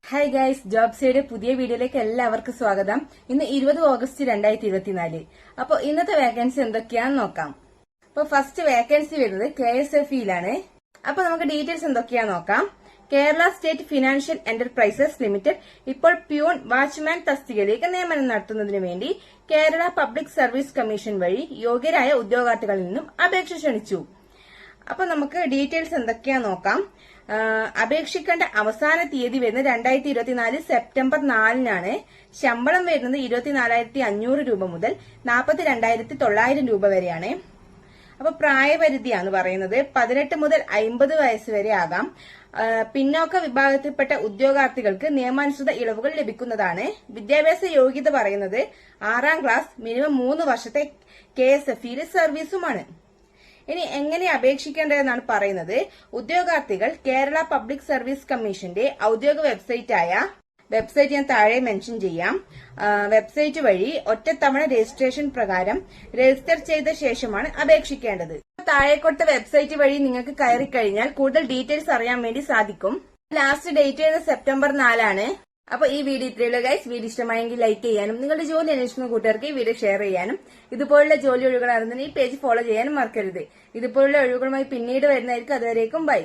Hi guys, job side പുതിയ വീഡിയോയിലേക്ക് എല്ലാവർക്കും സ്വാഗതം. ഇന്ന് 20 ഓഗസ്റ്റ് 2024. അപ്പോൾ ഇന്നത്തെ വേക്കൻസി എന്തൊക്കെയാണെന്ന് നോക്കാം. അപ്പോൾ ഫസ്റ്റ് വേക്കൻസി വരുന്നത് KSFE-യിലാണ്. അപ്പോൾ നമുക്ക് ഡീറ്റെയിൽസ് എന്തൊക്കെയാന്ന് നോക്കാം. Kerala state financial enterprises limited ഇപ്പോൾ പ്യൂൺ വാച്ച്മാൻ തസ്തികയിലേക്ക് നിയമനം നടത്തുന്നതിന് വേണ്ടി കേരള പബ്ലിക് സർവീസ് കമ്മീഷൻ വഴി യോഗ്യരായ ഉദ്യോഗാർത്ഥികളിൽ നിന്നും അപേക്ഷ ക്ഷണിച്ചു. അപ്പൊ നമുക്ക് ഡീറ്റെയിൽസ് എന്തൊക്കെയാന്ന് നോക്കാം. അപേക്ഷിക്കേണ്ട അവസാന തീയതി വരുന്നത് 2024 സെപ്റ്റംബർ 4-നാണ്. ശമ്പളം വരുന്നത് 24,500 രൂപ മുതൽ 42,900 രൂപ വരെയാണ്. അപ്പൊ പ്രായപരിധിയാണ് പറയുന്നത് 18 മുതൽ 50 വയസ്സ് വരെ ആകാം. പിന്നോക്ക വിഭാഗത്തിൽപ്പെട്ട ഉദ്യോഗാർത്ഥികൾക്ക് നിയമാനുസൃത ഇളവുകൾ ലഭിക്കുന്നതാണ്. വിദ്യാഭ്യാസ യോഗ്യത പറയുന്നത് 6ാം ക്ലാസ്, മിനിമം 3 വർഷത്തെ KSFE-യിൽ സർവീസുമാണ്. ഇനി എങ്ങനെ അപേക്ഷിക്കേണ്ടതെന്നാണ് പറയുന്നത്. ഉദ്യോഗാർത്ഥികൾ കേരള പബ്ലിക് സർവീസ് കമ്മീഷന്റെ ഔദ്യോഗിക വെബ്സൈറ്റ് ഞാൻ താഴെ മെൻഷൻ ചെയ്യാം. വെബ്സൈറ്റ് വഴി ഒറ്റത്തവണ രജിസ്ട്രേഷൻ പ്രകാരം രജിസ്റ്റർ ചെയ്ത ശേഷമാണ് അപേക്ഷിക്കേണ്ടത്. താഴെ കൊടുത്ത വെബ്സൈറ്റ് വഴി നിങ്ങൾക്ക് കയറി കഴിഞ്ഞാൽ കൂടുതൽ ഡീറ്റെയിൽസ് അറിയാൻ വേണ്ടി സാധിക്കും. ലാസ്റ്റ് ഡേറ്റ് വരുന്നത് സെപ്റ്റംബർ 4-ആണ്. അപ്പൊ ഈ വീഡിയോ ഇത്രയുള്ള ഗൈസ്. വീഡിയോ ഇഷ്ടമായെങ്കിൽ ലൈക്ക് ചെയ്യാനും നിങ്ങളുടെ ജോലി അന്വേഷിക്കുന്ന കൂട്ടുകാർക്ക് ഈ വീഡിയോ ഷെയർ ചെയ്യാനും ഇതുപോലുള്ള ജോലി ഒഴിവുകൾ അറിയുന്നതിന് ഈ പേജ് ഫോളോ ചെയ്യാനും മറക്കരുത്. ഇതുപോലുള്ള ഒഴിവുകളുമായി പിന്നീട് വരുന്നതായിരിക്കും. അതുവരേക്കും ബൈ.